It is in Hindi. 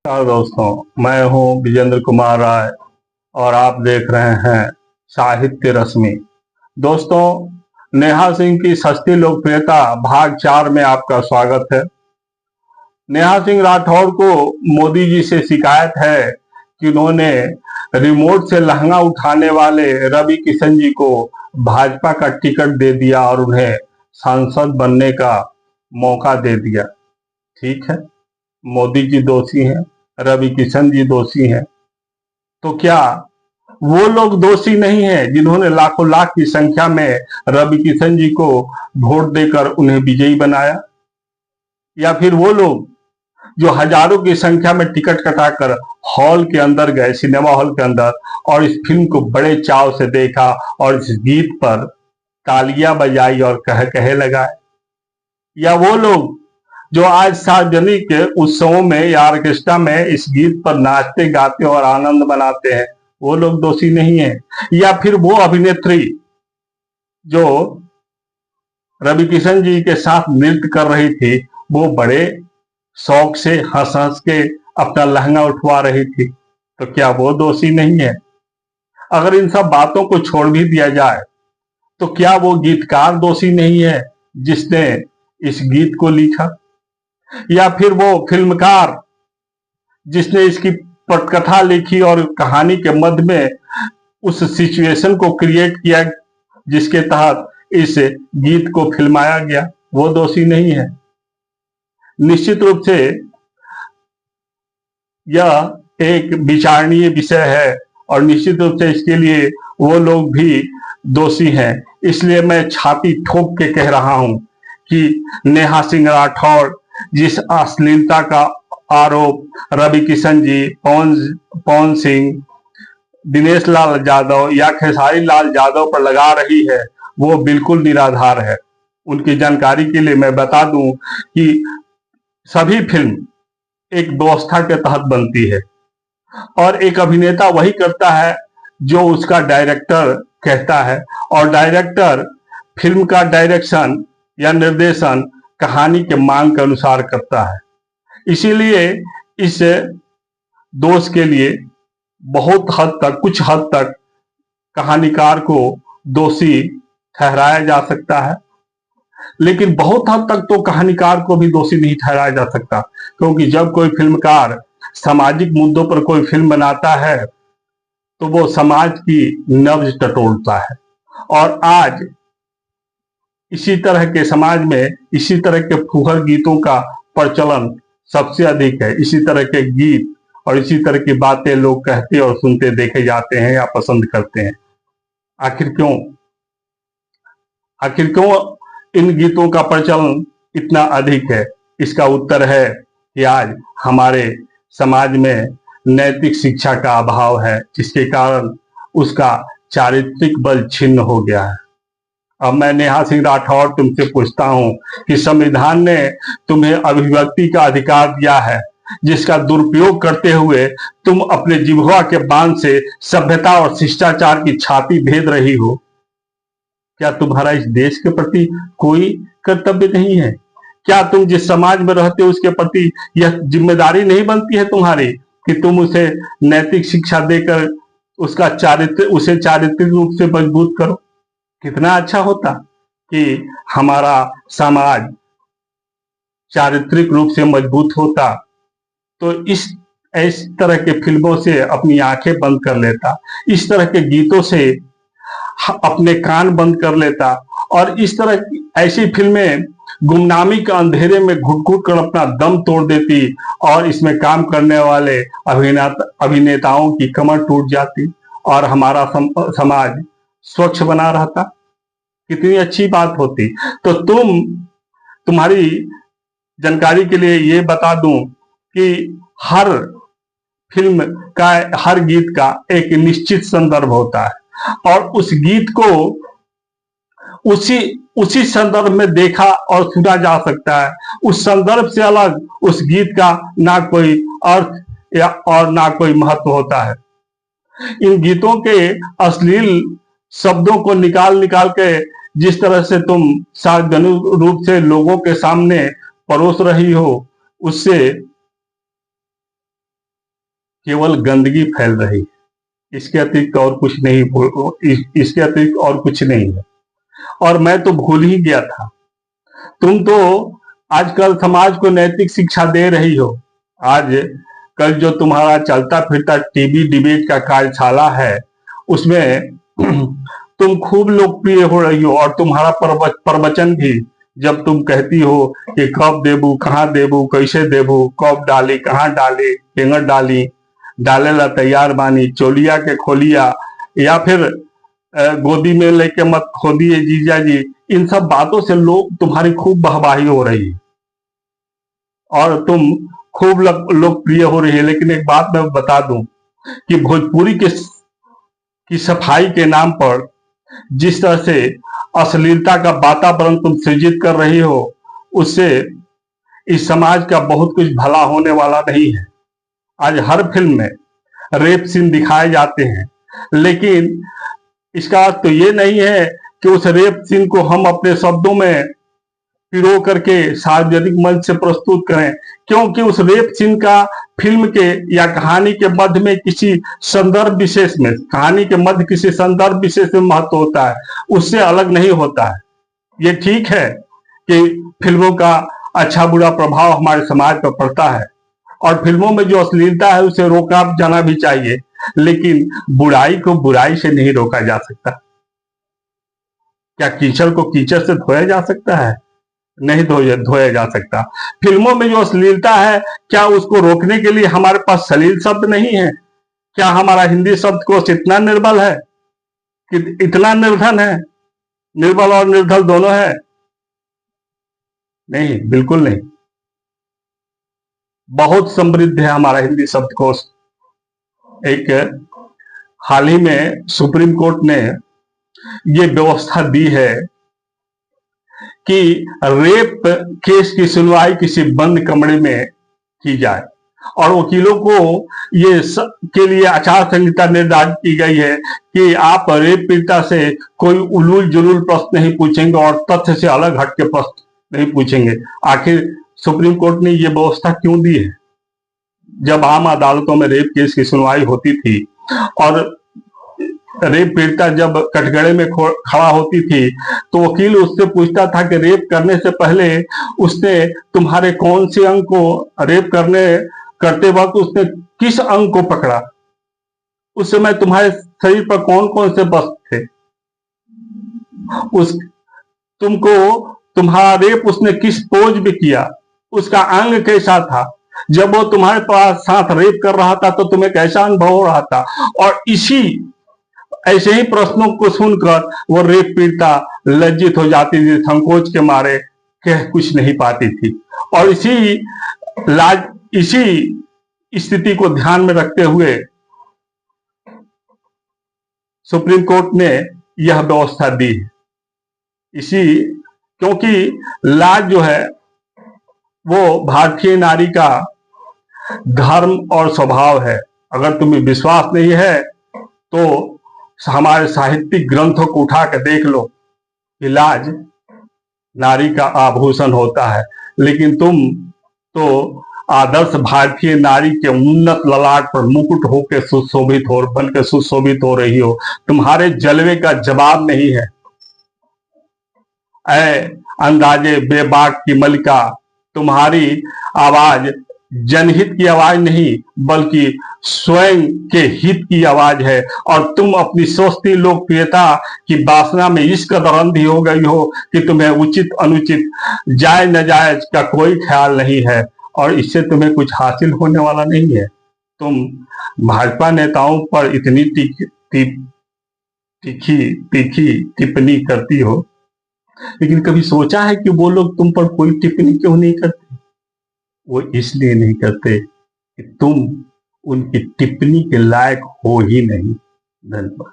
नमस्कार दोस्तों, मैं हूं विजेंद्र कुमार राय और आप देख रहे हैं साहित्य रश्मि। दोस्तों, नेहा सिंह की सस्ती लोकप्रियता भाग 4 में आपका स्वागत है। नेहा सिंह राठौर को मोदी जी से शिकायत है कि उन्होंने रिमोट से लहंगा उठाने वाले रवि किशन जी को भाजपा का टिकट दे दिया और उन्हें सांसद बनने का मौका दे दिया। ठीक है, मोदी जी दोषी हैं, रवि किशन जी दोषी हैं, तो क्या वो लोग दोषी नहीं हैं जिन्होंने लाखों लाख की संख्या में रवि किशन जी को वोट देकर उन्हें विजयी बनाया? या फिर वो लोग जो हजारों की संख्या में टिकट कटाकर हॉल के अंदर गए, सिनेमा हॉल के अंदर, और इस फिल्म को बड़े चाव से देखा और इस गीत पर तालियां बजाई और कह कहे लगाए? या वो लोग जो आज सार्वजनिक उत्सवों में या ऑर्केस्ट्रा में इस गीत पर नाचते गाते और आनंद मनाते हैं, वो लोग दोषी नहीं है? या फिर वो अभिनेत्री जो रवि किशन जी के साथ नृत्य कर रही थी, वो बड़े शौक से हंस हंस के अपना लहंगा उठवा रही थी, तो क्या वो दोषी नहीं है? अगर इन सब बातों को छोड़ भी दिया जाए तो क्या वो गीतकार दोषी नहीं है जिसने इस गीत को लिखा? या फिर वो फिल्मकार जिसने इसकी पटकथा लिखी और कहानी के मध्य में उस सिचुएशन को क्रिएट किया जिसके तहत इस गीत को फिल्माया गया, वो दोषी नहीं है? निश्चित रूप से यह एक विचारणीय विषय है और निश्चित रूप से इसके लिए वो लोग भी दोषी हैं। इसलिए मैं छाती ठोक के कह रहा हूं कि नेहा सिंह राठौर जिस अश्लीलता का आरोप रवि किशन जी, पवन सिंह, दिनेश लाल यादव या खेसारी लाल यादव पर लगा रही है, वो बिल्कुल निराधार है। उनकी जानकारी के लिए मैं बता दूं कि सभी फिल्म एक व्यवस्था के तहत बनती है और एक अभिनेता वही करता है जो उसका डायरेक्टर कहता है, और डायरेक्टर फिल्म का डायरेक्शन या निर्देशन कहानी के मांग के अनुसार करता है। इसीलिए इस दोष के लिए बहुत हद तक, कुछ हद तक कहानीकार को दोषी ठहराया जा सकता है, लेकिन बहुत हद तक तो कहानीकार को भी दोषी नहीं ठहराया जा सकता, क्योंकि जब कोई फिल्मकार सामाजिक मुद्दों पर कोई फिल्म बनाता है तो वो समाज की नब्ज टटोलता है। और आज इसी तरह के समाज में इसी तरह के फुहर गीतों का प्रचलन सबसे अधिक है। इसी तरह के गीत और इसी तरह की बातें लोग कहते और सुनते देखे जाते हैं या पसंद करते हैं। आखिर क्यों? आखिर क्यों इन गीतों का प्रचलन इतना अधिक है? इसका उत्तर है कि आज हमारे समाज में नैतिक शिक्षा का अभाव है, जिसके कारण उसका चारित्रिक बल छिन्न हो गया है। अब मैं नेहा सिंह राठौर तुमसे पूछता हूं कि संविधान ने तुम्हें अभिव्यक्ति का अधिकार दिया है, जिसका दुरुपयोग करते हुए तुम अपने जिह्वा के बांध से सभ्यता और शिष्टाचार की छाती भेद रही हो। क्या तुम्हारा इस देश के प्रति कोई कर्तव्य नहीं है? क्या तुम जिस समाज में रहते हो उसके प्रति यह जिम्मेदारी नहीं बनती है तुम्हारी कि तुम उसे नैतिक शिक्षा देकर उसे चारित्रिक रूप से मजबूत करो? कितना अच्छा होता कि हमारा समाज चारित्रिक रूप से मजबूत होता, तो इस तरह के फिल्मों से अपनी आंखें बंद कर लेता, इस तरह के गीतों से अपने कान बंद कर लेता, और इस तरह ऐसी फिल्में गुमनामी के अंधेरे में घुट घुट कर अपना दम तोड़ देती और इसमें काम करने वाले अभिनेताओं की कमर टूट जाती और हमारा समाज स्वच्छ बना रहता। कितनी अच्छी बात होती। तो तुम्हारी जानकारी के लिए ये बता दूं कि हर फिल्म का, हर गीत का एक निश्चित संदर्भ होता है और उस गीत को उसी संदर्भ में देखा और सुना जा सकता है। उस संदर्भ से अलग उस गीत का ना कोई अर्थ और ना कोई महत्व होता है। इन गीतों के अश्लील शब्दों को निकाल निकाल के जिस तरह से तुम सार्वजनिक रूप से लोगों के सामने परोस रही हो, उससे केवल गंदगी फैल रही है। इसके अतिरिक्त और कुछ नहीं, इसके अतिरिक्त और कुछ नहीं है। और मैं तो भूल ही गया था, तुम तो आजकल समाज को नैतिक शिक्षा दे रही हो। आज कल जो तुम्हारा चलता फिरता टीवी डिबेट का कार्यशाला है, उसमें तुम खूब लोकप्रिय हो रही हो। और तुम्हारा प्रवचन भी, जब तुम कहती हो कि कब देबू, कहाँ देबू, कैसे देबू, कब डाली, कहाँ डाली, केंगट डाली, डाले ला तैयार बानी, चोलिया के खोलिया, या फिर गोदी में लेके मत खोदिए जीजा जी, इन सब बातों से लोग तुम्हारी खूब वाहवाही हो रही है और तुम खूब लोकप्रिय हो रही है। लेकिन एक बात मैं बता दूं कि भोजपुरी की सफाई के नाम पर जिस तरह से अश्लीलता का वातावरण तुम सृजित कर रही हो, उससे इस समाज का बहुत कुछ भला होने वाला नहीं है। आज हर फिल्म में रेप सीन दिखाए जाते हैं, लेकिन इसका अर्थ तो ये नहीं है कि उस रेप सीन को हम अपने शब्दों में पिरो करके सार्वजनिक मंच से प्रस्तुत करें, क्योंकि उस रेप सीन का फिल्म के या कहानी के मध्य में किसी संदर्भ विशेष में, कहानी के मध्य किसी संदर्भ विशेष में महत्व होता है, उससे अलग नहीं होता है। ये ठीक है कि फिल्मों का अच्छा बुरा प्रभाव हमारे समाज पर पड़ता है और फिल्मों में जो अश्लीलता है उसे रोका जाना भी चाहिए, लेकिन बुराई को बुराई से नहीं रोका जा सकता। क्या कीचड़ को कीचड़ से धोया जा सकता है? नहीं धोया जा सकता। फिल्मों में जो अश्लीलता है, क्या उसको रोकने के लिए हमारे पास सलील शब्द नहीं है? क्या हमारा हिंदी शब्दकोश इतना निर्बल है, कि इतना निर्धन है? निर्बल और निर्धल दोनों है? नहीं, बिल्कुल नहीं। बहुत समृद्ध है हमारा हिंदी शब्दकोश। एक हाल ही में सुप्रीम कोर्ट ने ये व्यवस्था दी है कि रेप केस की सुनवाई किसी बंद कमरे में की जाए और वकीलों को ये के लिए आचार संहिता निर्धारित की गई है कि आप रेप पीड़िता से कोई उलूल जुलूल प्रश्न नहीं पूछेंगे और तथ्य से अलग हट के प्रश्न नहीं पूछेंगे। आखिर सुप्रीम कोर्ट ने ये व्यवस्था क्यों दी है? जब आम अदालतों में रेप केस की सुनवाई होती थी और रेप पीड़िता जब कटघरे में खड़ा होती थी, तो वकील उससे पूछता था कि रेप करने से पहले उसने तुम्हारे कौन से अंग को, रेप करते वक्त उसने किस अंग को पकड़ा, उस समय तुम्हारे शरीर पर कौन कौन से वस्त्र थे, तुम्हारा रेप उसने किस पोज में किया, उसका अंग कैसा था, जब वो तुम्हारे पास साथ रेप कर रहा था तो तुम्हें कैसा अनुभव हो रहा था। और ऐसे ही प्रश्नों को सुनकर वो रेप पीड़िता लज्जित हो जाती थी, संकोच के मारे कह कुछ नहीं पाती थी। और इसी स्थिति को ध्यान में रखते हुए सुप्रीम कोर्ट ने यह व्यवस्था दी है। क्योंकि लाज जो है वो भारतीय नारी का धर्म और स्वभाव है। अगर तुम्हें विश्वास नहीं है तो हमारे साहित्यिक ग्रंथों को उठा कर देख लो कि लाज नारी का आभूषण होता है, लेकिन तुम तो आदर्श भारतीय नारी के उन्नत ललाट पर मुकुट होकर सुशोभित हो, बनकर सुशोभित हो रही हो। तुम्हारे जलवे का जवाब नहीं है। ऐ अंदाजे बेबाक की मलिका, तुम्हारी आवाज जनहित की आवाज नहीं बल्कि स्वयं के हित की आवाज है। और तुम अपनी सस्ती लोकप्रियता की वासना में इस कदर अंधी हो गई हो कि तुम्हें उचित अनुचित जायज नाजायज का कोई ख्याल नहीं है और इससे तुम्हें कुछ हासिल होने वाला नहीं है। तुम भाजपा नेताओं पर इतनी तीखी टिप्पणी करती हो, लेकिन कभी सोचा है कि वो लोग तुम पर कोई टिप्पणी क्यों नहीं करते? वो इसलिए नहीं करते कि तुम उनकी टिप्पणी के लायक हो ही नहीं। धन्यवाद।